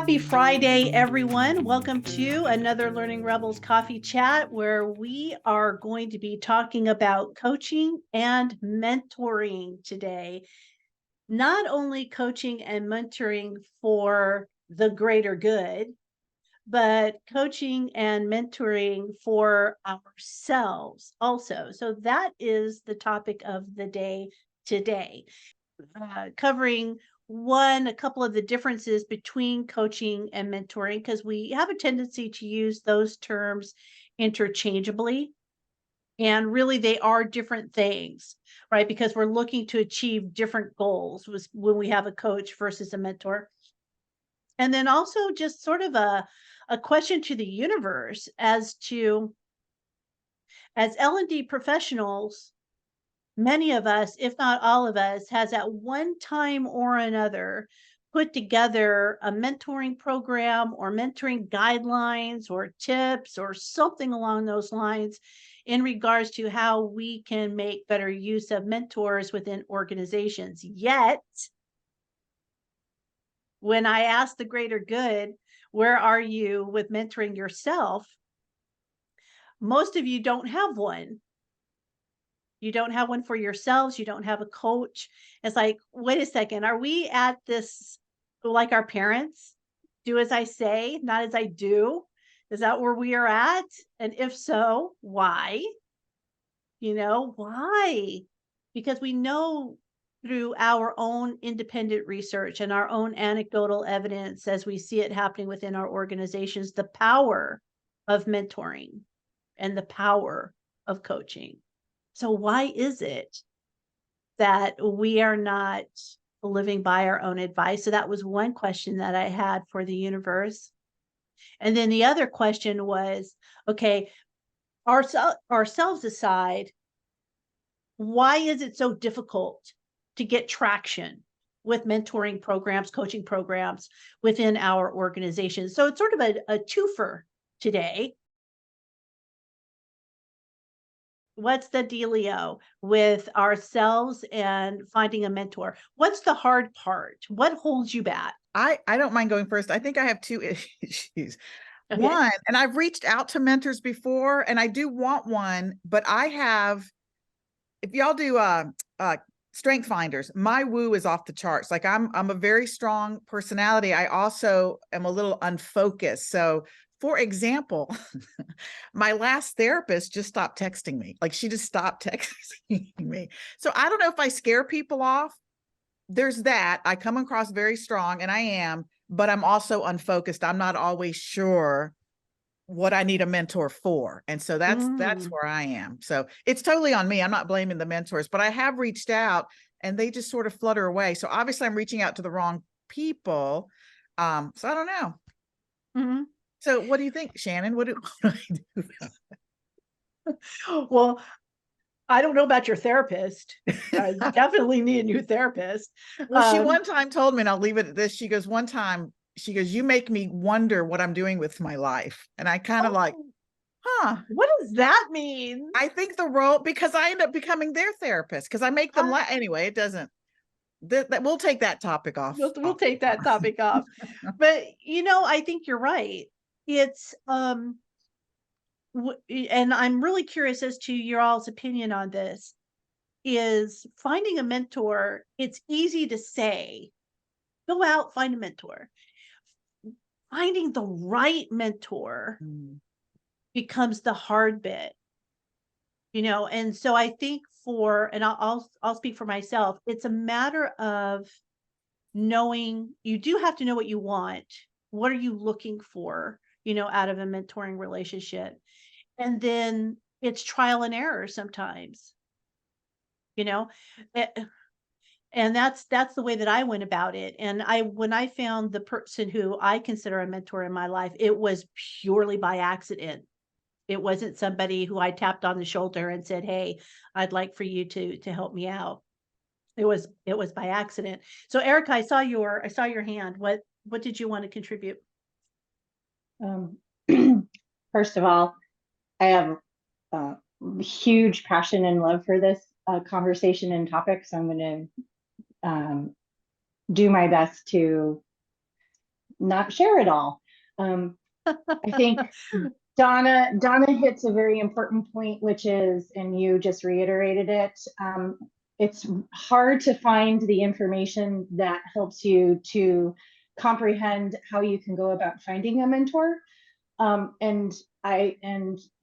Happy Friday, everyone. Welcome to another Learning Rebels Coffee Chat, where we are going to be talking about coaching and mentoring today. Not only coaching and mentoring for the greater good, but coaching and mentoring for ourselves also. So that is the topic of the day today, covering a couple of the differences between coaching and mentoring, because we have a tendency to use those terms interchangeably. And really, they are different things, right? Because we're looking to achieve different goals when we have a coach versus a mentor. And then also just sort of a question to the universe as to, as L&D professionals, many of us, if not all of us, has at one time or another put together a mentoring program or mentoring guidelines or tips or something along those lines in regards to how we can make better use of mentors within organizations. Yet, when I ask the greater good, where are you with mentoring yourself? Most of you don't have one. You don't have one for yourselves. You don't have a coach. It's like, wait a second, are we at this like our parents? Do as I say, not as I do? Is that where we are at? And if so, why? Why? Because we know through our own independent research and our own anecdotal evidence as we see it happening within our organizations, the power of mentoring and the power of coaching. So why is it that we are not living by our own advice? So that was one question that I had for the universe. And then the other question was, okay, ourselves aside, why is it so difficult to get traction with mentoring programs, coaching programs within our organization? So it's sort of a twofer today. What's the dealio with ourselves and finding a mentor? What's the hard part? What holds you back? I don't mind going first. I think I have two issues. Okay. One, and I've reached out to mentors before, and I do want one, but I have, if y'all do strength finders, my woo is off the charts. Like I'm a very strong personality. I also am a little unfocused. So for example, my last therapist just stopped texting me. Like she just stopped texting me. So I don't know if I scare people off. There's that. I come across very strong, and I am, but I'm also unfocused. I'm not always sure what I need a mentor for. And so that's where I am. So it's totally on me. I'm not blaming the mentors, but I have reached out and they just sort of flutter away. So obviously I'm reaching out to the wrong people. So I don't know. Mm-hmm. So what do you think, Shannon? What do I do? Well, I don't know about your therapist. I definitely need a new therapist. Well, she one time told me, and I'll leave it at this. She goes, one time, she goes, you make me wonder what I'm doing with my life. And I kind of like, huh. What does that mean? I think the role, because I end up becoming their therapist because I make them anyway, it doesn't, that we'll take that topic off. We'll take that topic off. But I think you're right. It's and I'm really curious as to your all's opinion on this. Is finding a mentor, it's easy to say, go out, find a mentor. Finding the right mentor becomes the hard bit, and so I think and I'll speak for myself, it's a matter of knowing. You do have to know what you want. What are you looking for, out of a mentoring relationship? And then it's trial and error sometimes, you know? Eh, and that's the way that I went about it. And when I found the person who I consider a mentor in my life, it was purely by accident. It wasn't somebody who I tapped on the shoulder and said, "Hey, I'd like for you to help me out." It was by accident. So Erica, I saw your hand. What did you want to contribute? Um, First of all, I have a huge passion and love for this conversation and topic, so I'm going to do my best to not share it all. I think Donna hits a very important point, which is, and you just reiterated it, it's hard to find the information that helps you to comprehend how you can go about finding a mentor. And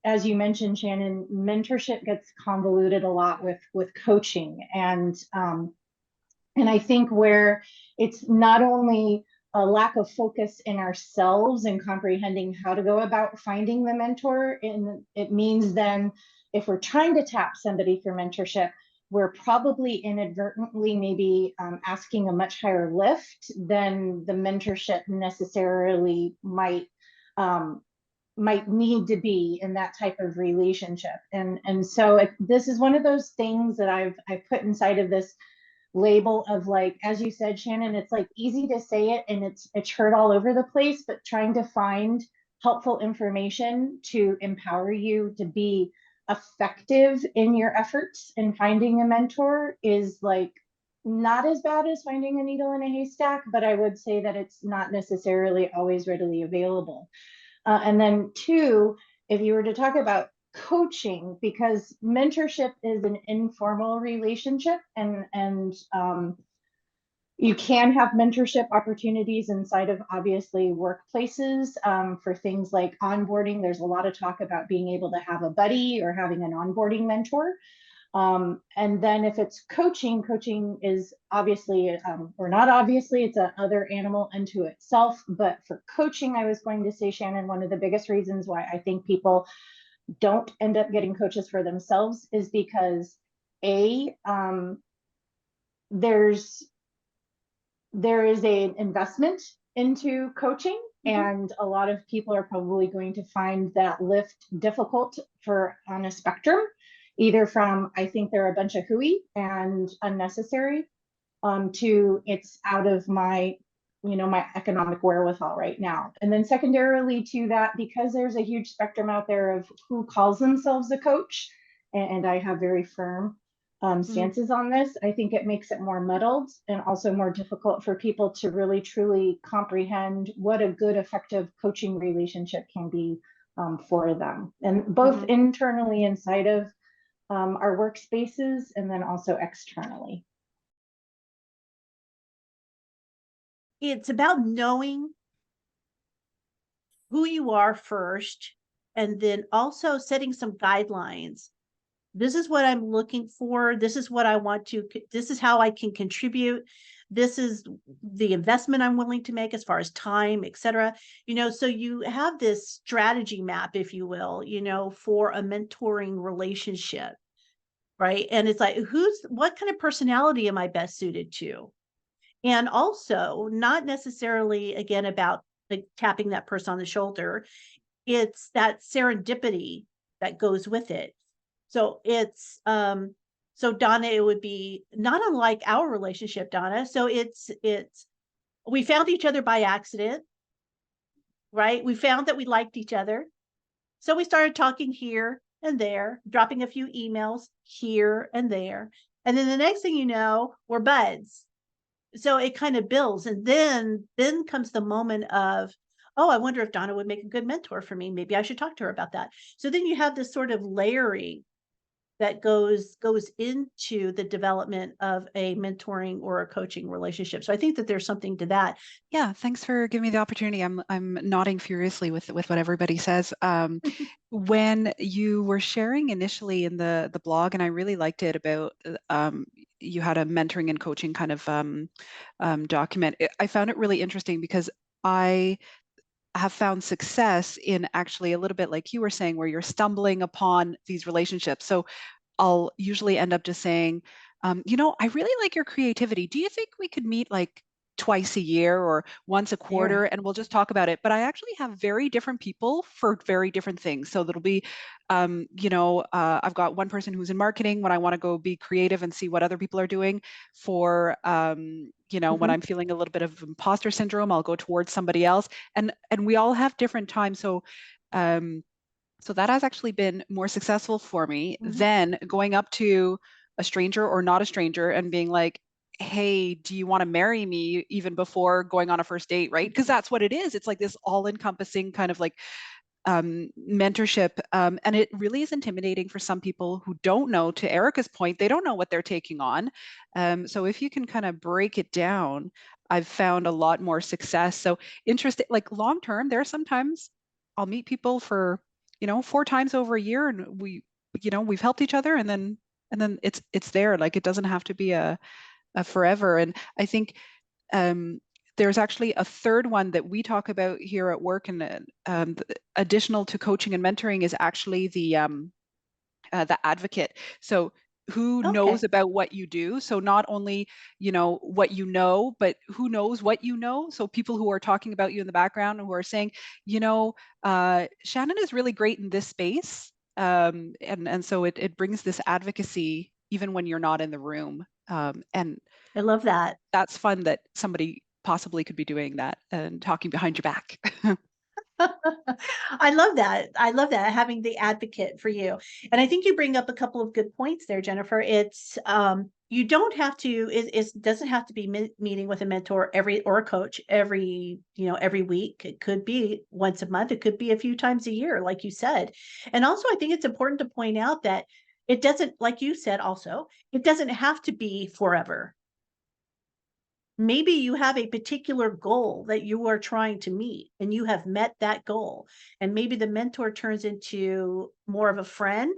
as you mentioned, Shannon, mentorship gets convoluted a lot with coaching, and I think where it's not only a lack of focus in ourselves and comprehending how to go about finding the mentor, and it means then if we're trying to tap somebody for mentorship, we're probably inadvertently maybe asking a much higher lift than the mentorship necessarily might need to be in that type of relationship. And so this is one of those things that I've put inside of this label of, like, as you said, Shannon, it's like easy to say it and it's heard all over the place, but trying to find helpful information to empower you to be effective in your efforts in finding a mentor is like not as bad as finding a needle in a haystack, but I would say that it's not necessarily always readily available. And then two, if you were to talk about coaching, because mentorship is an informal relationship, and you can have mentorship opportunities inside of obviously workplaces for things like onboarding. There's a lot of talk about being able to have a buddy or having an onboarding mentor. And then if it's coaching is obviously, or not obviously, it's another animal unto itself. But for coaching, I was going to say, Shannon, one of the biggest reasons why I think people don't end up getting coaches for themselves is because there is an investment into coaching, and a lot of people are probably going to find that lift difficult for on a spectrum, either from, I think they're a bunch of hooey and unnecessary, to it's out of my economic wherewithal right now. And then secondarily to that, because there's a huge spectrum out there of who calls themselves a coach, and I have very firm stances on this, I think it makes it more muddled and also more difficult for people to really truly comprehend what a good, effective coaching relationship can be for them, and both internally inside of our workspaces and then also externally. It's about knowing who you are first, and then also setting some guidelines. This is what I'm looking for. This is what I want to, this is how I can contribute. This is the investment I'm willing to make as far as time, et cetera. So you have this strategy map, if you will, for a mentoring relationship, right? And it's like, what kind of personality am I best suited to? And also not necessarily, again, about like tapping that person on the shoulder. It's that serendipity that goes with it. So it's, so Donna, it would be not unlike our relationship, Donna. So we found each other by accident, right? We found that we liked each other. So we started talking here and there, dropping a few emails here and there. And then the next thing you know, we're buds. So it kind of builds. And then comes the moment of, oh, I wonder if Donna would make a good mentor for me. Maybe I should talk to her about that. So then you have this sort of layering that goes into the development of a mentoring or a coaching relationship. So I think that there's something to that. Yeah, thanks for giving me the opportunity. I'm nodding furiously with what everybody says. When you were sharing initially in the blog, and I really liked it about you had a mentoring and coaching kind of document. I found it really interesting because I have found success in actually a little bit like you were saying, where you're stumbling upon these relationships. So I'll usually end up just saying, I really like your creativity. Do you think we could meet like twice a year or once a quarter and we'll just talk about it? But I actually have very different people for very different things. So that'll be, I've got one person who's in marketing when I want to go be creative and see what other people are doing. For, when I'm feeling a little bit of imposter syndrome, I'll go towards somebody else. And we all have different times. So that has actually been more successful for me than going up to a stranger or not a stranger and being like, hey, do you want to marry me, even before going on a first date, right? Because that's what it is. It's like this all-encompassing kind of like mentorship. And it really is intimidating for some people who don't know, to Erica's point, they don't know what they're taking on. So if you can kind of break it down, I've found a lot more success. So interesting, like long term, there are sometimes I'll meet people for, 4 times over a year, and we've helped each other, and then it's there. Like it doesn't have to be a forever. And I think there's actually a third one that we talk about here at work, and additional to coaching and mentoring is actually the advocate. So who knows Okay. about what you do? So not only what you know, but who knows what you know. So people who are talking about you in the background and who are saying, Shannon is really great in this space, and so it brings this advocacy even when you're not in the room, and I love that. that's fun that somebody possibly could be doing that and talking behind your back. I love that. I love that, having the advocate for you. And I think you bring up a couple of good points there, Jennifer. It's you don't have to, it doesn't have to be meeting with a mentor or a coach every week. It could be once a month. It could be a few times a year, like you said. And also, I think it's important to point out that it doesn't, like you said, also, it doesn't have to be forever. Maybe you have a particular goal that you are trying to meet, and you have met that goal. And maybe the mentor turns into more of a friend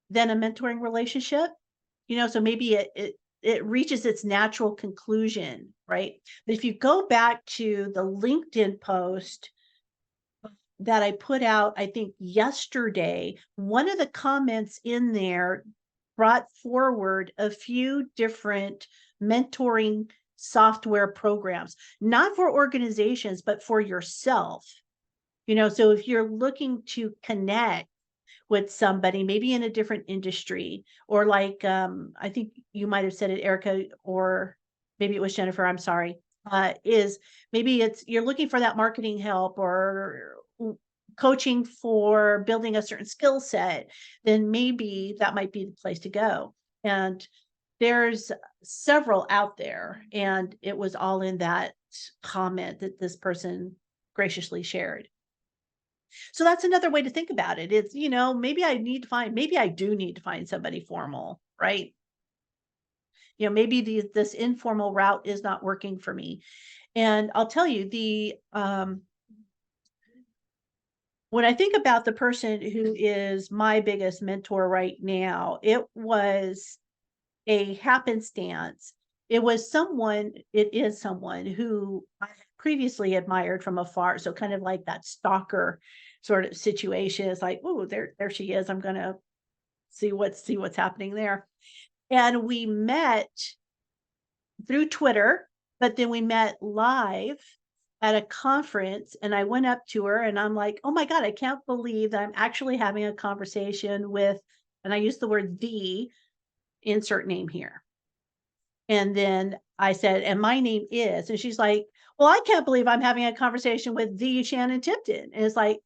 than a mentoring relationship. So maybe it reaches its natural conclusion, right? But if you go back to the LinkedIn post that I put out, I think yesterday, one of the comments in there brought forward a few different mentoring software programs, not for organizations, but for yourself. So if you're looking to connect with somebody, maybe in a different industry, or like, I think you might have said it, Erica, or maybe it was Jennifer, I'm sorry, is maybe you're looking for that marketing help or coaching for building a certain skill set, then maybe that might be the place to go. And there's several out there, and it was all in that comment that this person graciously shared. So that's another way to think about it. It's, maybe I do need to find somebody formal, right? Maybe this informal route is not working for me. And I'll tell you, when I think about the person who is my biggest mentor right now, it was a happenstance. It is someone who I previously admired from afar. So kind of like that stalker sort of situation. It's like, oh, there she is. I'm gonna see what's happening there. And we met through Twitter, but then we met live at a conference, and I went up to her and I'm like, oh my God, I can't believe that I'm actually having a conversation with, and I use the word the insert name here. And then I said, and my name is, and she's like, well, I can't believe I'm having a conversation with the Shannon Tipton. And it's like,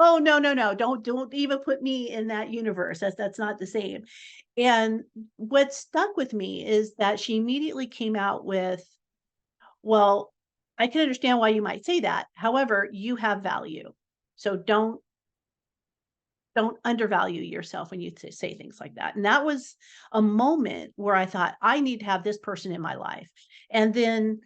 oh, no, no, no, don't even put me in that universe. That's not the same. And what stuck with me is that she immediately came out with, well, I can understand why you might say that. However, you have value. So don't undervalue yourself when you say things like that. And that was a moment where I thought, I need to have this person in my life. And then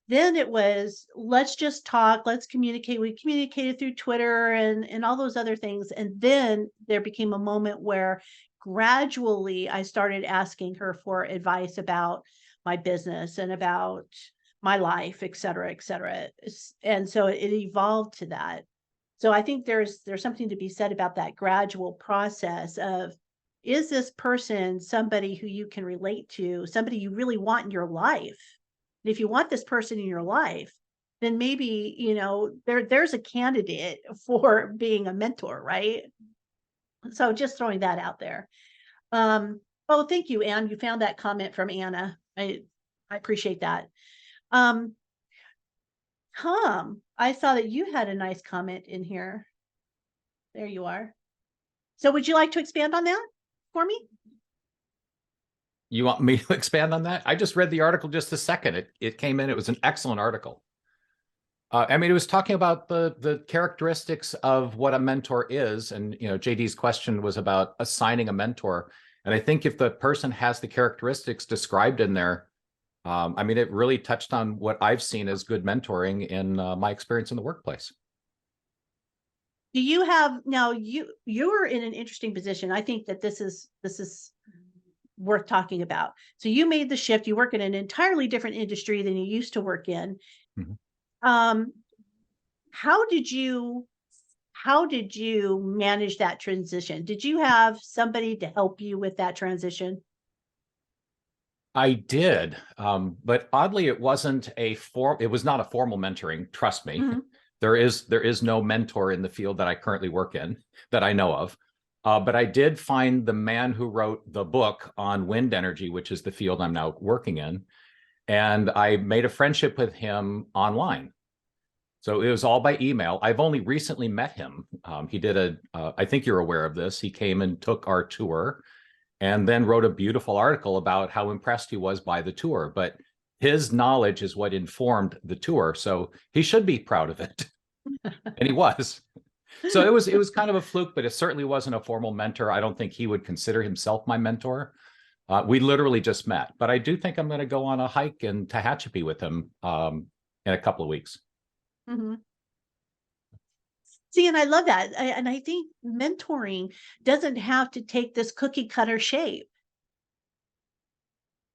it was, let's just talk, let's communicate. We communicated through Twitter and all those other things. And then there became a moment where gradually I started asking her for advice about my business and about my life, et cetera, et cetera. And so it evolved to that. So I think there's something to be said about that gradual process of, is this person somebody who you can relate to, somebody you really want in your life? And if you want this person in your life, then maybe, there's a candidate for being a mentor, right? So just throwing that out there. Oh, thank you, Anne. You found that comment from Anna. I appreciate that. Tom, I saw that you had a nice comment in here. There you are. So would you like to expand on that for me? You want me to expand on that? I just read the article just a second. It came in. It was an excellent article. I mean, it was talking about the characteristics of what a mentor is, and JD's question was about assigning a mentor. And I think if the person has the characteristics described in there, I mean, it really touched on what I've seen as good mentoring in my experience in the workplace. Do you have now? You're in an interesting position. I think that this is worth talking about. So you made the shift. You work in an entirely different industry than you used to work in. Mhm. How did you manage that transition? Did you have somebody to help you with that transition? I did, but oddly, it was not a formal mentoring. Trust me, Mhm. there is no mentor in the field that I currently work in that I know of. But I did find the man who wrote the book on wind energy, which is the field I'm now working in, and I made a friendship with him online. So it was all by email. I've only recently met him. He did I think you're aware of this. He came and took our tour, and then wrote a beautiful article about how impressed he was by the tour. But his knowledge is what informed the tour, so he should be proud of it. And he was. So it was kind of a fluke, but it certainly wasn't a formal mentor. I don't think he would consider himself my mentor. We literally just met, but I do think I'm going to go on a hike in Tehachapi with him in a couple of weeks. Mhm. See, and I love that. And I think mentoring doesn't have to take this cookie cutter shape.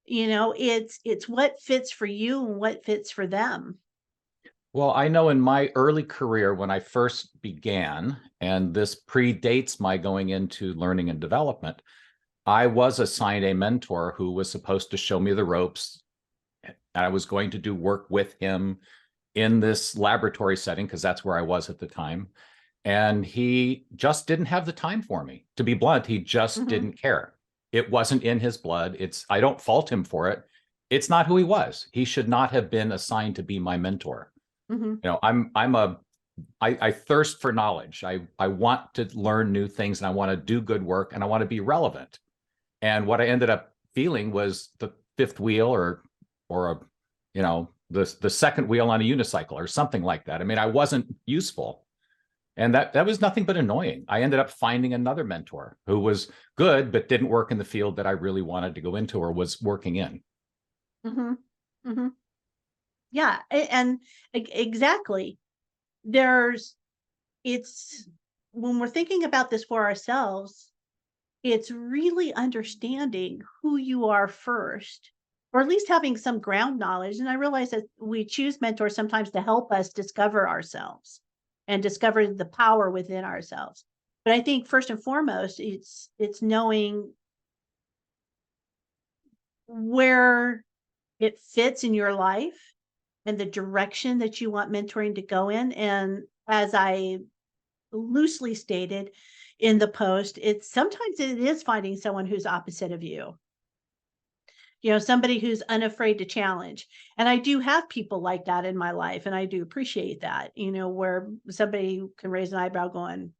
It's what fits for you and what fits for them. Well, I know in my early career when I first began, and this predates my going into learning and development, I was assigned a mentor who was supposed to show me the ropes. And I was going to do work with him in this laboratory setting because that's where I was at the time. And he just didn't have the time for me. To be blunt, he just Mhm. didn't care. It wasn't in his blood. I don't fault him for it. It's not who he was. He should not have been assigned to be my mentor. Mhm. I thirst for knowledge. I want to learn new things, and I want to do good work, and I want to be relevant. And what I ended up feeling was the fifth wheel, or the second wheel on a unicycle or something like that. I mean, I wasn't useful. And that was nothing but annoying. I ended up finding another mentor who was good, but didn't work in the field that I really wanted to go into or was working in. Mhm. Mhm. Yeah, and exactly. There's it's when we're thinking about this for ourselves, it's really understanding who you are first, or at least having some ground knowledge. And I realize that we choose mentors sometimes to help us discover ourselves and discover the power within ourselves. But I think first and foremost, it's knowing where it fits in your life and the direction that you want mentoring to go in. And as I loosely stated in the post, it's sometimes it is finding someone who's opposite of you. Somebody who's unafraid to challenge. And I do have people like that in my life, and I do appreciate that, where somebody can raise an eyebrow going,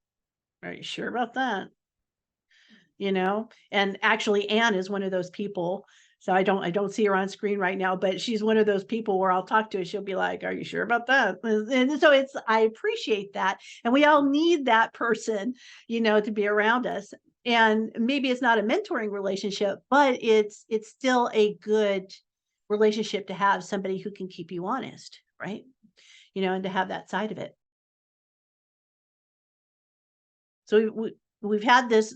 "Are you sure about that?" And actually Anne is one of those people. So I don't see her on screen right now, but she's one of those people where I'll talk to her, she'll be like, "Are you sure about that?" And so I appreciate that. And we all need that person, to be around us. And maybe it's not a mentoring relationship, but it's still a good relationship to have somebody who can keep you honest, right? And to have that side of it. So we've had this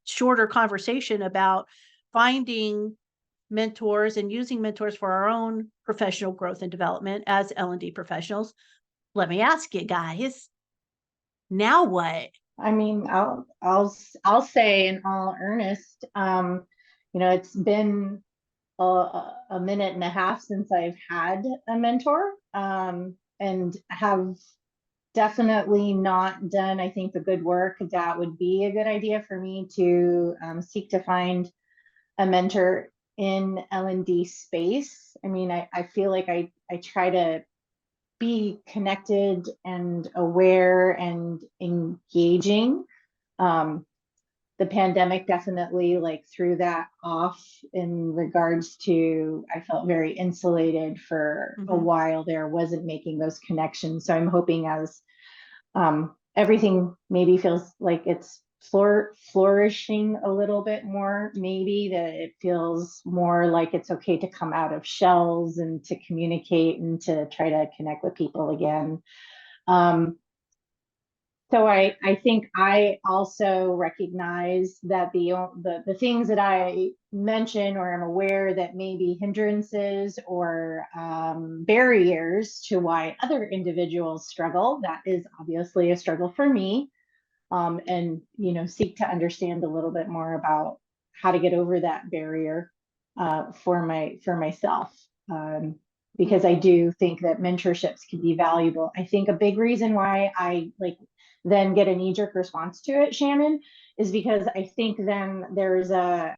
shorter conversation about finding mentors and using mentors for our own professional growth and development as L&D professionals. Let me ask you guys, now what? I mean, I'll say in all earnest, it's been a minute and a half since I've had a mentor, and have definitely not done, I think, the good work that would be a good idea for me to seek to find a mentor in L&D space. I mean, I feel like I try to be connected and aware and engaging. Um, the pandemic definitely like threw that off in regards to, I felt very insulated for a Mhm. while there, wasn't making those connections. So I'm hoping as everything maybe feels like it's flourishing a little bit more, maybe that it feels more like it's okay to come out of shells and to communicate and to try to connect with people again. So I think I also recognize that the things that I mention or am aware that may be hindrances or barriers to why other individuals struggle, that is obviously a struggle for me. And seek to understand a little bit more about how to get over that barrier for myself. Because I do think that mentorships can be valuable. I think a big reason why I like then get a knee-jerk response to it, Shannon, is because I think then there's a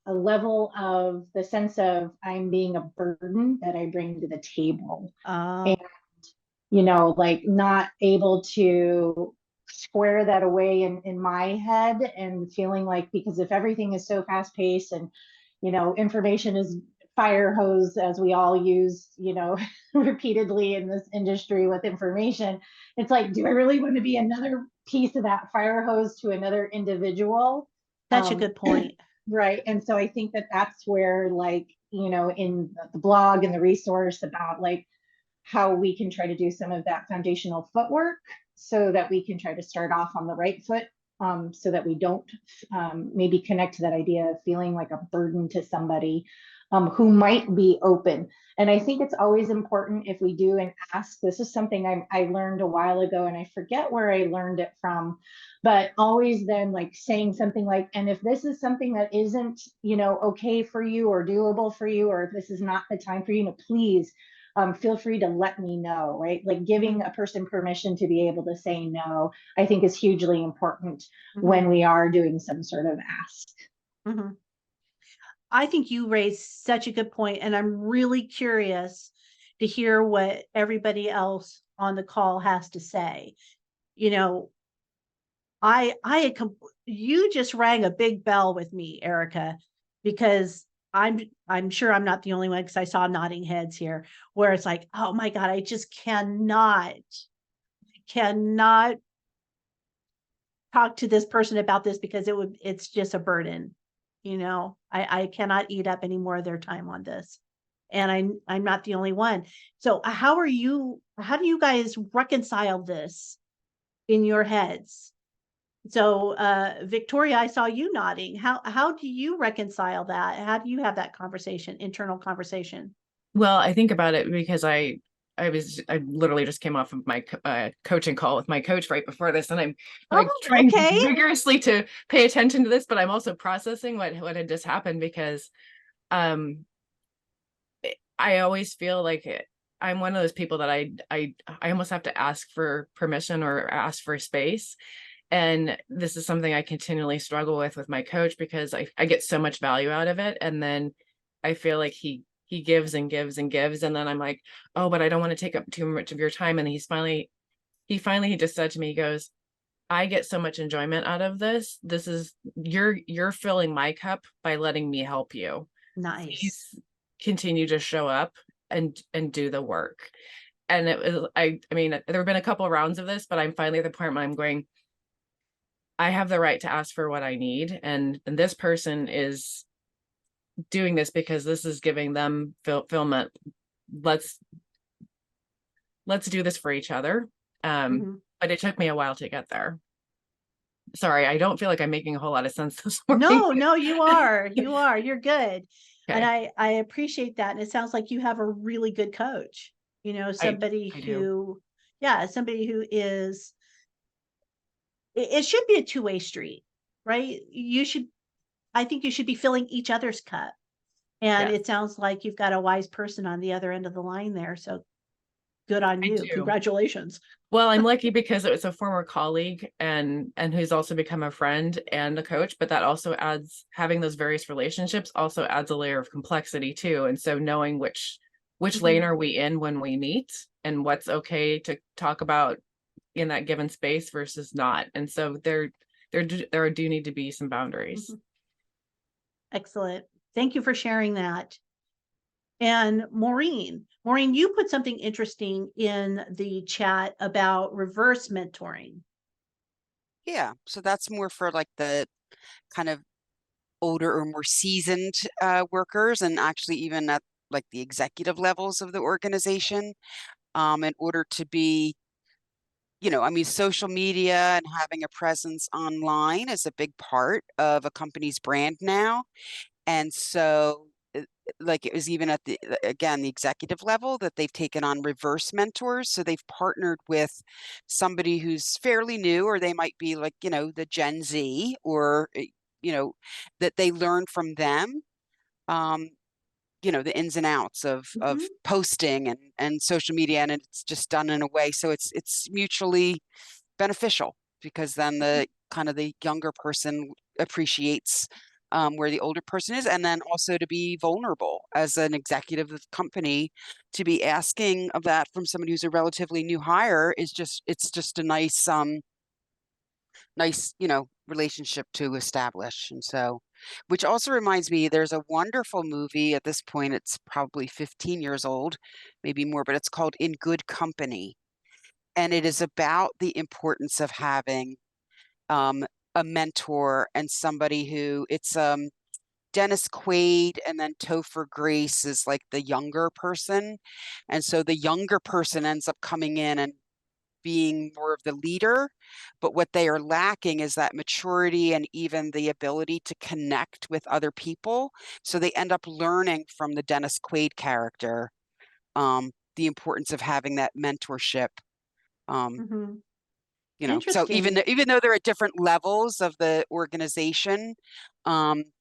level of the sense of I'm being a burden that I bring to the table. And, like not able to square that away in my head and feeling like, because if everything is so fast paced and, information is fire hose, as we all use, repeatedly in this industry with information, it's like, do I really want to be another piece of that fire hose to another individual? Such a good point. Right. And so I think that that's where, like, in the blog and the resource about like how we can try to do some of that foundational footwork so that we can try to start off on the right foot, so that we don't maybe connect to that idea of feeling like a burden to somebody who might be open. And I think it's always important if we do and ask. This is something I learned a while ago, and I forget where I learned it from, but always then like saying something like, and if this is something that isn't, okay for you or doable for you, or if this is not the time for you, please feel free to let me know, right? Like giving a person permission to be able to say no, I think is hugely important when we are doing some sort of ask. Mhm. I think you raised such a good point, and I'm really curious to hear what everybody else on the call has to say. You know, you just rang a big bell with me, Erica, because I'm sure I'm not the only one, because I saw nodding heads here, where it's like, oh my God, I just cannot talk to this person about this because it's just a burden. I cannot eat up any more of their time on this. And I'm not the only one. So how do you guys reconcile this in your heads? So Victoria, I saw you nodding. How do you reconcile that? How do you have that internal conversation? Well, I think about it because I literally just came off of my coaching call with my coach right before this, and I'm like trying okay. vigorously to pay attention to this, but I'm also processing what had just happened, because I always feel like I'm one of those people that I almost have to ask for permission or ask for space. And this is something I continually struggle with my coach, because I get so much value out of it. And then I feel like he gives and gives and gives. And then I'm like, oh, but I don't want to take up too much of your time. And he just said to me, he goes, I get so much enjoyment out of this. This is, you're filling my cup by letting me help you. Nice. Please continue to show up and do the work. And it was, I mean, there have been a couple of rounds of this, but I'm finally at the point where I'm going, I have the right to ask for what I need. And this person is doing this because this is giving them fulfillment. Let's do this for each other. But it took me a while to get there. Sorry, I don't feel like I'm making a whole lot of sense this morning. No, you are. You're good. Okay. And I appreciate that. And it sounds like you have a really good coach, somebody I do. somebody who is, it should be a two-way street, right? I think you should be filling each other's cup. And Yeah. it sounds like you've got a wise person on the other end of the line there. So good on I you. do. Congratulations. Well, I'm lucky because it was a former colleague and who's also become a friend and a coach, but that also adds, having those various relationships also adds a layer of complexity too. And so knowing which lane are we in when we meet, and what's okay to talk about in that given space versus not. And so there there do need to be some boundaries. Mhm. Excellent. Thank you for sharing that. And Maureen, you put something interesting in the chat about reverse mentoring. Yeah, so that's more for like the kind of older or more seasoned workers, and actually even at like the executive levels of the organization, in order to be, I mean, social media and having a presence online is a big part of a company's brand now. And so, like, it was even at again, the executive level that they've taken on reverse mentors. So they've partnered with somebody who's fairly new, or they might be like, the Gen Z, or, that they learn from them. Um, the ins and outs of Mhm. posting and social media, and it's just done in a way so it's mutually beneficial, because then the kind of the younger person appreciates where the older person is, and then also to be vulnerable as an executive of the company, to be asking of that from somebody who's a relatively new hire it's just a nice, relationship to establish. And so, which also reminds me, there's a wonderful movie. At this point, it's probably 15 years old, maybe more, but it's called In Good Company. And it is about the importance of having a mentor, and somebody who it's Dennis Quaid, and then Topher Grace is like the younger person. And so the younger person ends up coming in and being more of the leader, but what they are lacking is that maturity and even the ability to connect with other people. So they end up learning from the Dennis Quaid character, the importance of having that mentorship. Um, Mhm. so Interesting. even though they're at different levels of the organization, um,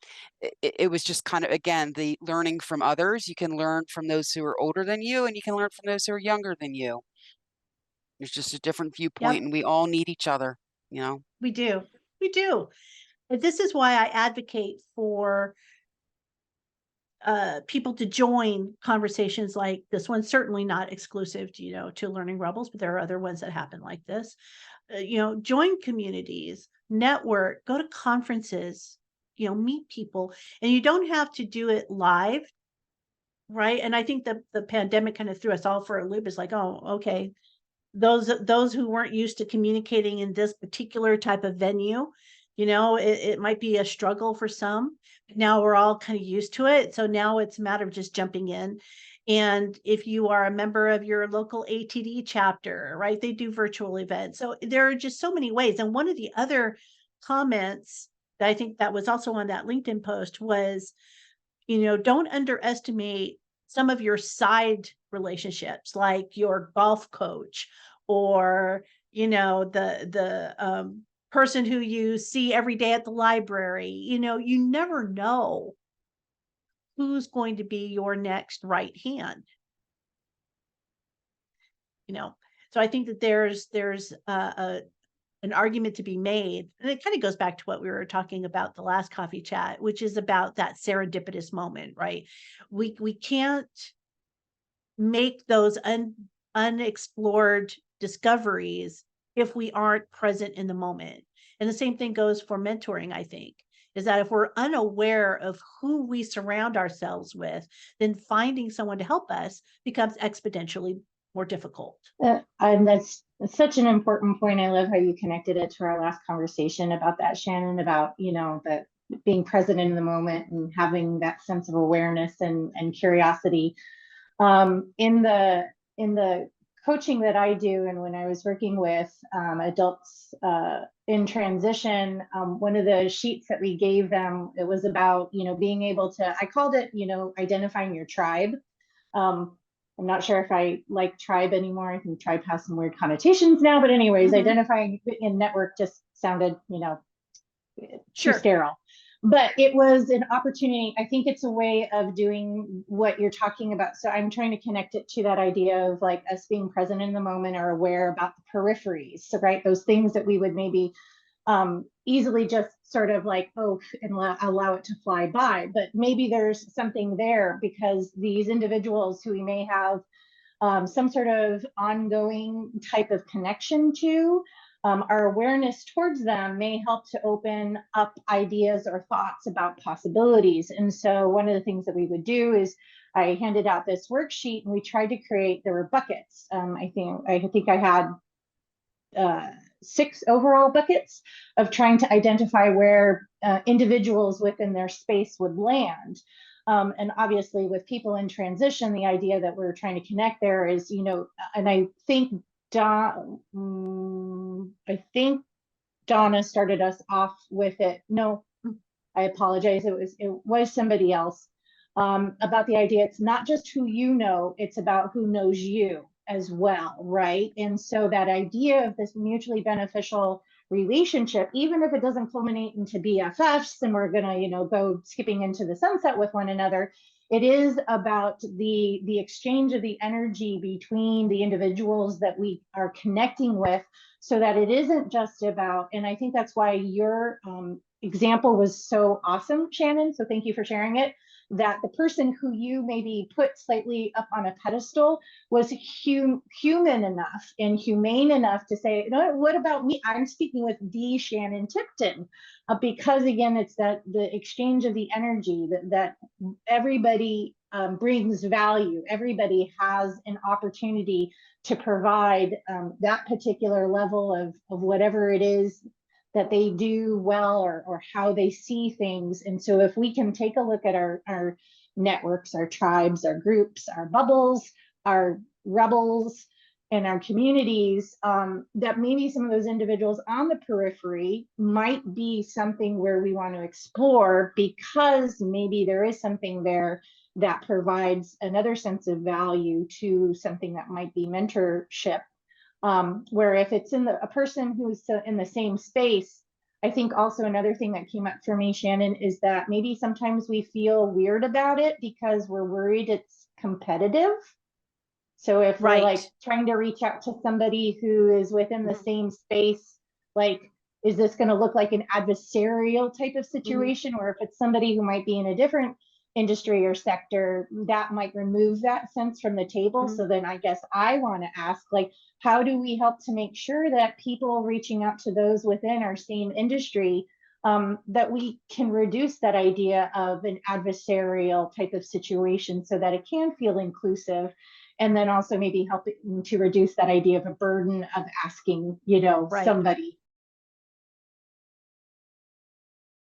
it was just kind of, again, the learning from others. You can learn from those who are older than you, and you can learn from those who are younger than you. There's just a different viewpoint, Yep, and we all need each other, we do. We do. And this is why I advocate for people to join conversations like this one, certainly not exclusive to, to Learning Rebels, but there are other ones that happen like this. Join communities, network, go to conferences, meet people, and you don't have to do it live, right? And I think the pandemic kind of threw us all for a loop. It's like, oh, okay, those who weren't used to communicating in this particular type of venue, it might be a struggle for some. Now we're all kind of used to it. So now it's a matter of just jumping in. And if you are a member of your local ATD chapter, right, they do virtual events. So there are just so many ways. And one of the other comments that I think that was also on that LinkedIn post was, don't underestimate some of your side relationships, like your golf coach, or, the person who you see every day at the library. You never know who's going to be your next right hand, you know. So I think that there's an argument to be made, and it kind of goes back to what we were talking about the last coffee chat, which is about that serendipitous moment, right? We can't make those unexplored discoveries if we aren't present in the moment. And the same thing goes for mentoring, I think, is that if we're unaware of who we surround ourselves with, then finding someone to help us becomes exponentially more difficult. And that's such an important point. I love how you connected it to our last conversation about that, Shannon, about, that being present in the moment and having that sense of awareness and curiosity. In the coaching that I do, and when I was working with adults in transition, one of the sheets that we gave them, it was about, being able to, I called it, identifying your tribe. I'm not sure if I like tribe anymore. I think tribe has some weird connotations now, but anyways, identifying in network just sounded, too Sure. sterile. But it was an opportunity. I think it's a way of doing what you're talking about. So I'm trying to connect it to that idea of like us being present in the moment, or aware about the peripheries. So, right, those things that we would maybe easily just sort of like, oh, and allow it to fly by. But maybe there's something there, because these individuals who we may have some sort of ongoing type of connection to, our awareness towards them may help to open up ideas or thoughts about possibilities. And so one of the things that we would do is I handed out this worksheet and we tried to create, there were buckets. I think I had 6 overall buckets of trying to identify where individuals within their space would land. And obviously with people in transition, the idea that we're trying to connect there is, and I think Donna started us off with it. No, I apologize. It was somebody else, about the idea. It's not just who you know, it's about who knows you as well, right? And so that idea of this mutually beneficial relationship, even if it doesn't culminate into BFFs and we're gonna, go skipping into the sunset with one another, it is about the exchange of the energy between the individuals that we are connecting with, so that it isn't just about, and I think that's why your example was so awesome, Shannon. So thank you for sharing it. That the person who you maybe put slightly up on a pedestal was human enough and humane enough to say, what about me? I'm speaking with the Shannon Tipton, because again, it's that the exchange of the energy that everybody brings value. Everybody has an opportunity to provide that particular level of whatever it is that they do well, or how they see things. And so if we can take a look at our networks, our tribes, our groups, our bubbles, our rebels, and our communities, that maybe some of those individuals on the periphery might be something where we want to explore, because maybe there is something there that provides another sense of value to something that might be mentorship. Where if it's a person who's in the same space, I think also another thing that came up for me, Shannon, is that maybe sometimes we feel weird about it because we're worried it's competitive. So if we're like trying to reach out to somebody who is within the same space, like, is this going to look like an adversarial type of situation? Or if it's somebody who might be in a different industry or sector, that might remove that sense from the table. So then I guess I want to ask, like, how do we help to make sure that people reaching out to those within our same industry, that we can reduce that idea of an adversarial type of situation so that it can feel inclusive, and then also maybe helping to reduce that idea of a burden of asking, somebody.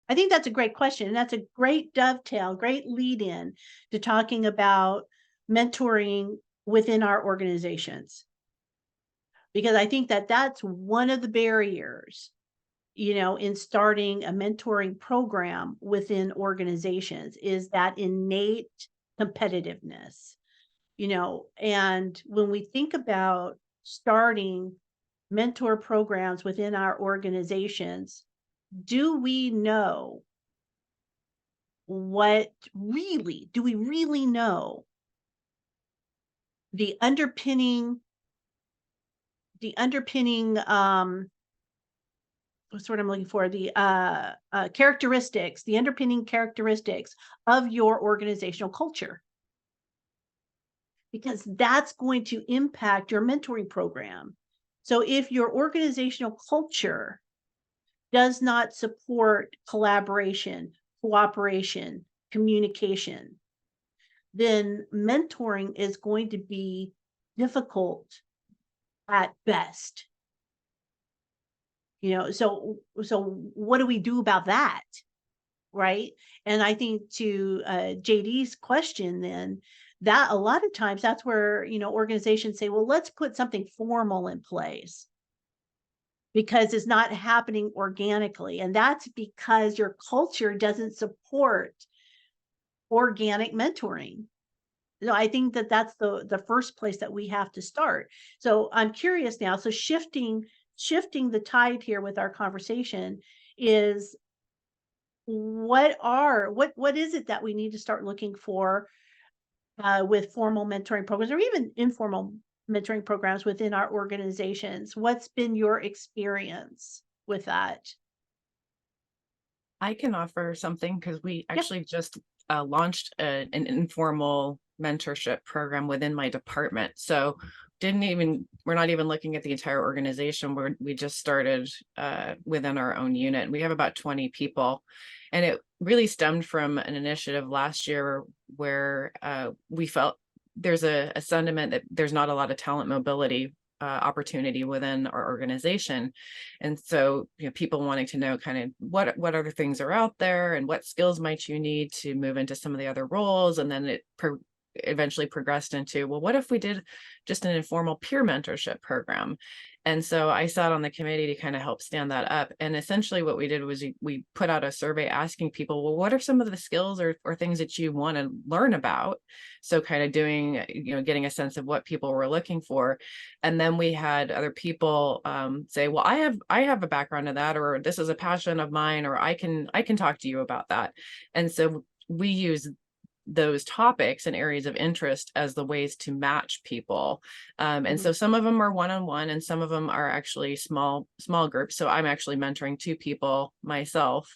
I think that's a great question. And that's a great dovetail, great lead in to talking about mentoring within our organizations. Because I think that that's one of the barriers, in starting a mentoring program within organizations, is that innate competitiveness, and when we think about starting mentor programs within our organizations, do we really know the underpinning what's what I'm looking for, the characteristics, the underpinning characteristics of your organizational culture? Because that's going to impact your mentoring program. So if your organizational culture does not support collaboration, cooperation, communication, then mentoring is going to be difficult at best. So what do we do about that? Right. And I think to JD's question, then, that a lot of times that's where, organizations say, well, let's put something formal in place, because it's not happening organically. And that's because your culture doesn't support organic mentoring. So I think that that's the first place that we have to start. So I'm curious now. So shifting the tide here with our conversation is, what is it that we need to start looking for with formal mentoring programs, or even informal mentoring programs within our organizations? What's been your experience with that? I can offer something, because we actually just launched an informal mentorship program within my department. So we're not even looking at the entire organization. We just started within our own unit. We have about 20 people, and it really stemmed from an initiative last year where we felt there's a sentiment that there's not a lot of talent mobility opportunity within our organization. And so, people wanting to know kind of what other things are out there and what skills might you need to move into some of the other roles. And then it eventually progressed into, well, what if we did just an informal peer mentorship program? And so I sat on the committee to kind of help stand that up. And essentially what we did was we put out a survey asking people, well, what are some of the skills or things that you want to learn about? So kind of doing, getting a sense of what people were looking for. And then we had other people say, well, I have a background in that, or this is a passion of mine, or I can talk to you about that. And so we use those topics and areas of interest as the ways to match people. And so some of them are one-on-one and some of them are actually small groups. So I'm actually mentoring 2 people myself.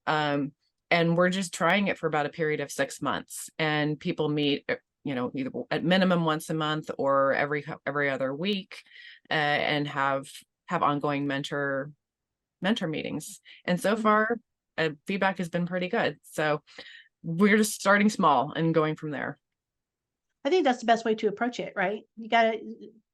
And we're just trying it for about a period of 6 months, and people meet, either at minimum once a month or every other week, and have ongoing mentor meetings. And so far, feedback has been pretty good. So we're just starting small and going from there. I think that's the best way to approach it, right? You got it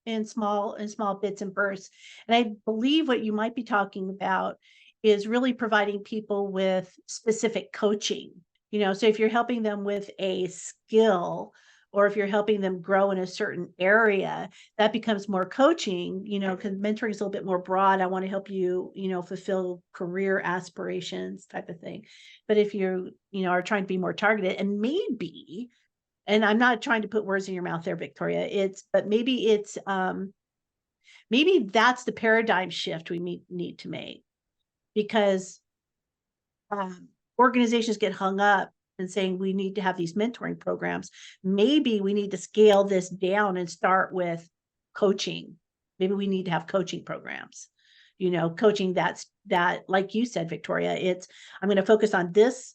in small bits and bursts. And I believe what you might be talking about is really providing people with specific coaching. So if you're helping them with a skill, or if you're helping them grow in a certain area, that becomes more coaching, because mentoring is a little bit more broad. I want to help you, fulfill career aspirations type of thing. But if you, are trying to be more targeted, and maybe, and I'm not trying to put words in your mouth there, Victoria, but maybe it's, maybe that's the paradigm shift we need to make, because organizations get hung up and saying we need to have these mentoring programs. Maybe we need to scale this down and start with coaching. Maybe we need to have coaching programs, coaching that, like you said, Victoria, I'm going to focus on this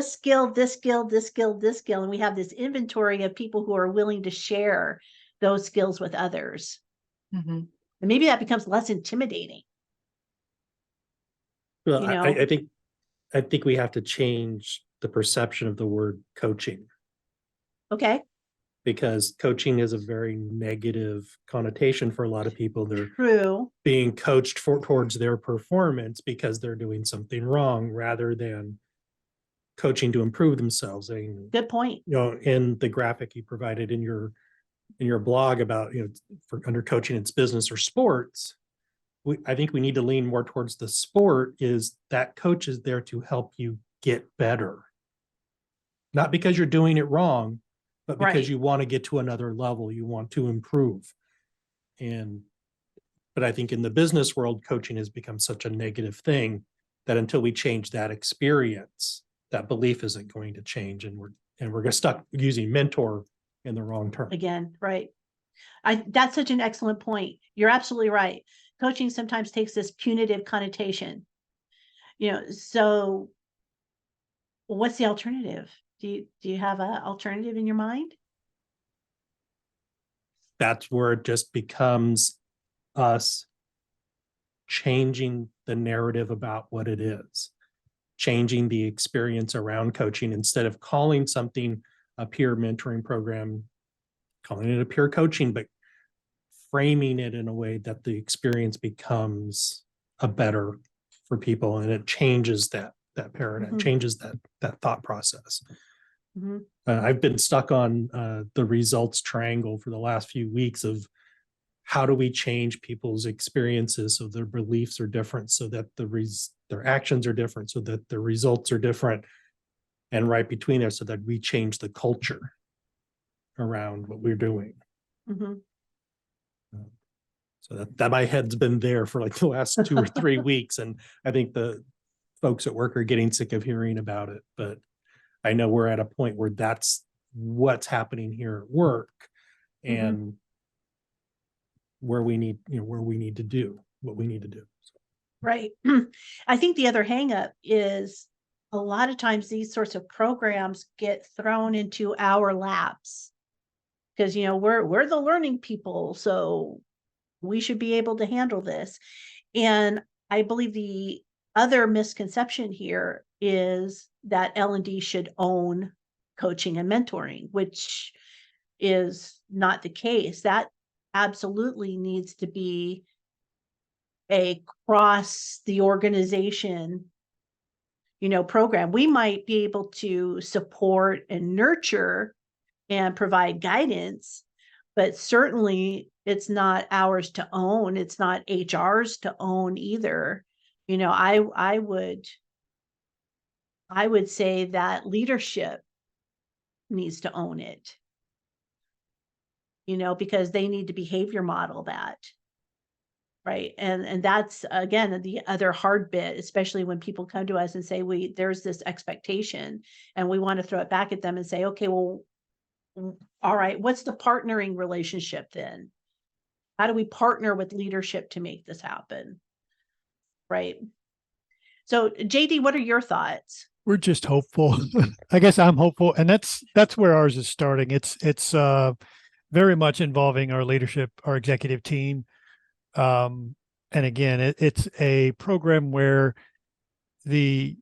skill, this skill, this skill, this skill. And we have this inventory of people who are willing to share those skills with others. And maybe that becomes less intimidating. Well, I think we have to change the perception of the word coaching. Okay. Because coaching is a very negative connotation for a lot of people. They're True. being coached towards their performance because they're doing something wrong, rather than coaching to improve themselves. Good point. In the graphic you provided in your blog about, for under coaching, it's business or sports. I think we need to lean more towards the sport, is that coach is there to help you get better. Not because you're doing it wrong, but because you want to get to another level, you want to improve. But I think in the business world, coaching has become such a negative thing that until we change that experience, that belief isn't going to change. And we're stuck using mentor in the wrong term. Again, right. That's such an excellent point. You're absolutely right. Coaching sometimes takes this punitive connotation. So what's the alternative? Do you have an alternative in your mind? That's where it just becomes us changing the narrative about what it is, changing the experience around coaching. Instead of calling something a peer mentoring program, calling it a peer coaching, but framing it in a way that the experience becomes a better for people, and it changes that paradigm, changes that thought process. I've been stuck on the results triangle for the last few weeks of how do we change people's experiences so their beliefs are different, so that their actions are different, so that the results are different, and right between there, so that we change the culture around what we're doing. So that my head's been there for like the last 2 or 3 weeks, and I think the folks at work are getting sick of hearing about it. But I know we're at a point where that's what's happening here at work, and where we need to do what we need to do. Right. I think the other hang up is a lot of times these sorts of programs get thrown into our laps. because, you know, we're the learning people, so we should be able to handle this. And I believe the other misconception here is that L&D should own coaching and mentoring, which is not the case. That absolutely needs to be a cross the organization, you know, program. We might be able to support and nurture and provide guidance, but certainly it's not ours to own. It's not HR's to own either. You know, I would say that leadership needs to own it, you know, because they need to behavior model that. Right. And that's again the other hard bit, especially when people come to us and say, there's this expectation and we want to throw it back at them and say, okay, well, all right, what's the partnering relationship then? How do we partner with leadership to make this happen? Right. So JD, what are your thoughts? We're just hopeful. I guess I'm hopeful, and that's where ours is starting. It's very much involving our leadership, our executive team. And again, it's a program where the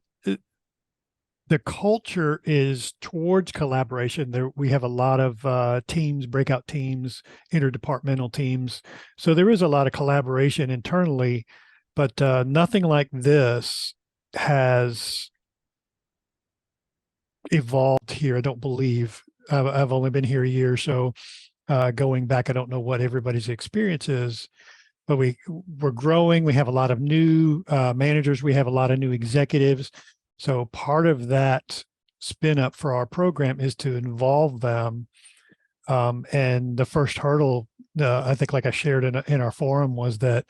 culture is towards collaboration. There we have a lot of teams, breakout teams, interdepartmental teams. So there is a lot of collaboration internally, but nothing like this has evolved here. I don't believe. I've only been here a year, so going back, I don't know what everybody's experience is. But we're growing. We have a lot of new managers. We have a lot of new executives. So part of that spin up for our program is to involve them. And the first hurdle, I think, like I shared in our forum, was that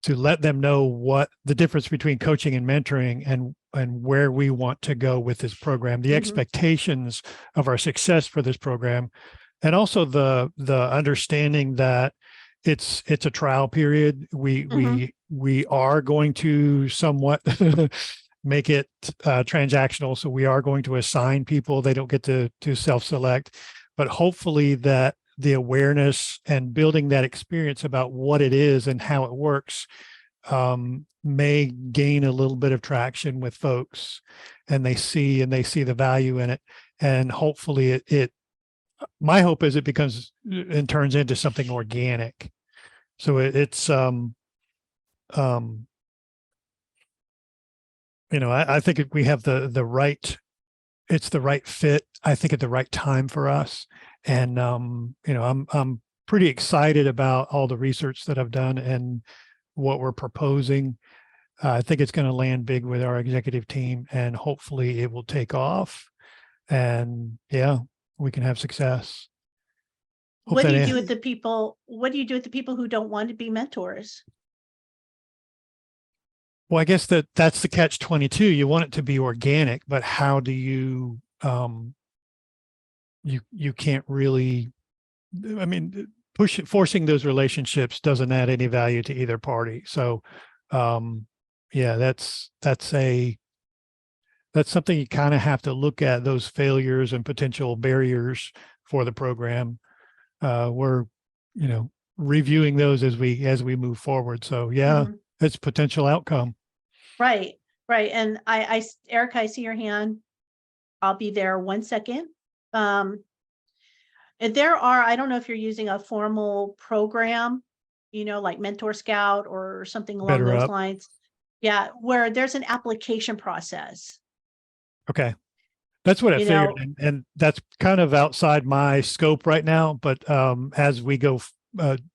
to let them know what the difference between coaching and mentoring and where we want to go with this program, the expectations of our success for this program, and also the understanding that it's a trial period. We are going to somewhat make it transactional. So we are going to assign people. They don't get to self-select, but hopefully that the awareness and building that experience about what it is and how it works may gain a little bit of traction with folks, and they see the value in it. And hopefully my hope is it becomes and turns into something organic. So it's I think we have the right, it's the right fit, I think, at the right time for us. And I'm pretty excited about all the research that I've done and what we're proposing. I think it's going to land big with our executive team, and hopefully it will take off, and we can have success. What do you do with the people? What do you do with the people who don't want to be mentors? Well, I guess that's the catch-22. You want it to be organic, but how do you you can't really, I mean, forcing those relationships doesn't add any value to either party. So that's something you kind of have to look at, those failures and potential barriers for the program. We're reviewing those as we move forward. So it's potential outcome. Right. And Erica, I see your hand. I'll be there 1 second. And there are, I don't know if you're using a formal program, like Mentor Scout or something along those lines. Yeah, where there's an application process. Okay. That's what I figured. And that's kind of outside my scope right now. But as we go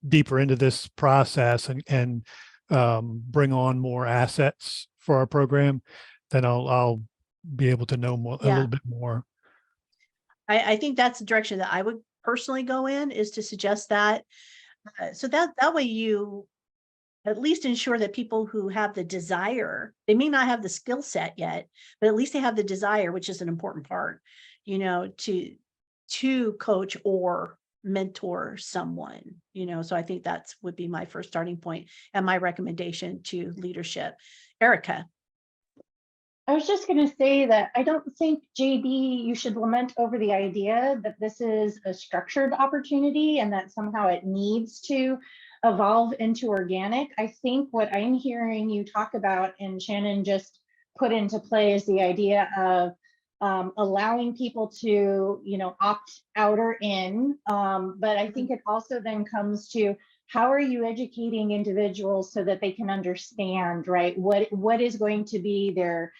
deeper into this process and bring on more assets for our program, then I'll be able to know a little bit more. I think that's the direction that I would personally go in, is to suggest that. So that way you at least ensure that people who have the desire, they may not have the skill set yet, but at least they have the desire, which is an important part, to coach or mentor someone, so I think that's would be my first starting point and my recommendation to leadership. Erica. I was just going to say that I don't think, JD, you should lament over the idea that this is a structured opportunity and that somehow it needs to evolve into organic. I think what I'm hearing you talk about, and Shannon just put into play, is the idea of allowing people to, opt out or in. But I think it also then comes to, how are you educating individuals so that they can understand, right? What is going to be their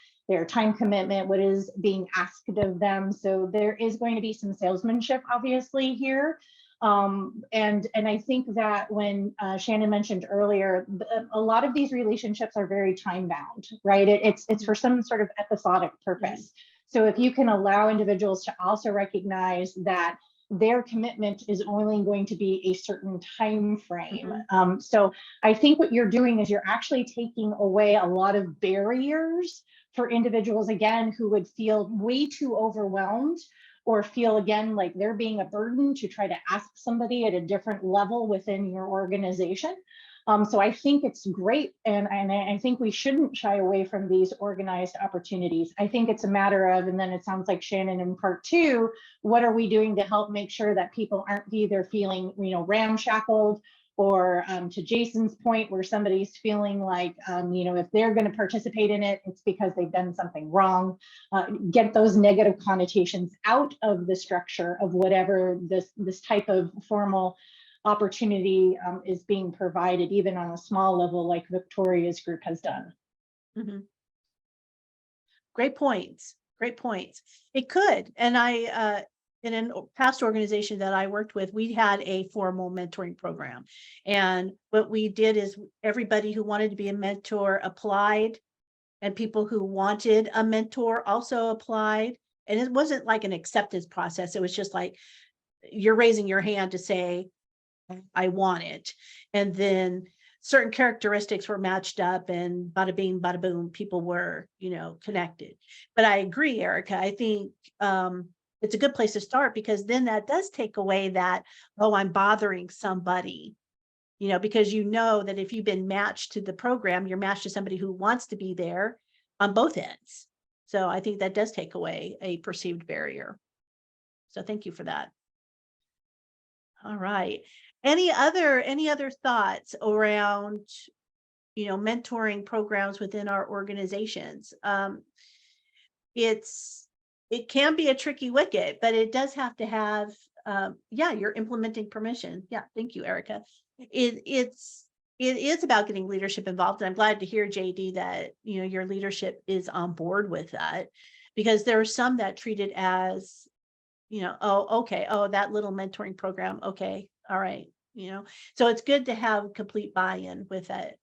time commitment, what is being asked of them. So there is going to be some salesmanship, obviously, here. And I think that when Shannon mentioned earlier, a lot of these relationships are very time bound, right? It's for some sort of episodic purpose. So if you can allow individuals to also recognize that their commitment is only going to be a certain time frame. So I think what you're doing is you're actually taking away a lot of barriers for individuals, again, who would feel way too overwhelmed or feel, again, like they're being a burden to try to ask somebody at a different level within your organization. So I think it's great. And I think we shouldn't shy away from these organized opportunities. I think it's a matter of, and then it sounds like Shannon in part two, what are we doing to help make sure that people aren't either feeling, ramshackled, or to Jason's point, where somebody's feeling like, if they're going to participate in it, it's because they've done something wrong. Get those negative connotations out of the structure of whatever this type of formal opportunity is being provided, even on a small level, like Victoria's group has done. Great points. Great points. It could, and I in a past organization that I worked with, we had a formal mentoring program. And what we did is everybody who wanted to be a mentor applied, and people who wanted a mentor also applied. And it wasn't like an acceptance process. It was just like, you're raising your hand to say, I want it. And then certain characteristics were matched up, and bada bing, bada boom, people were, connected. But I agree, Erica. I think it's a good place to start, because then that does take away that, oh, I'm bothering somebody, because that if you've been matched to the program, you're matched to somebody who wants to be there on both ends. So I think that does take away a perceived barrier. So thank you for that. All right. Any other thoughts around, mentoring programs within our organizations? It can be a tricky wicket, but it does have to have, you're implementing permission. Yeah, thank you, Erica. It is about getting leadership involved. And I'm glad to hear, JD, that, your leadership is on board with that, because there are some that treat it as, oh, okay. Oh, that little mentoring program. Okay. All right. So it's good to have complete buy-in with it.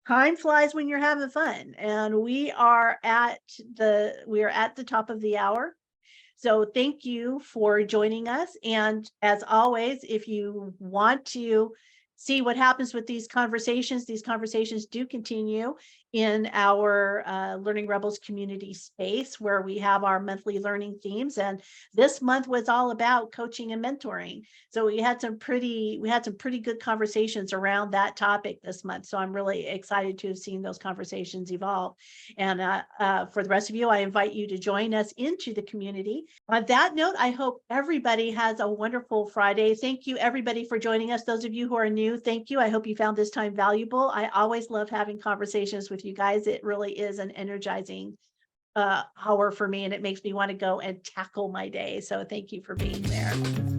Time flies when you're having fun, and we are at the top of the hour. So thank you for joining us. And as always, if you want to see what happens with these conversations do continue in our Learning Rebels community space, where we have our monthly learning themes. And this month was all about coaching and mentoring. So we had some pretty good conversations around that topic this month. So I'm really excited to have seen those conversations evolve. And for the rest of you, I invite you to join us into the community. On that note, I hope everybody has a wonderful Friday. Thank you, everybody, for joining us. Those of you who are new, thank you. I hope you found this time valuable. I always love having conversations with you guys. It really is an energizing hour for me, and it makes me want to go and tackle my day. So thank you for being there.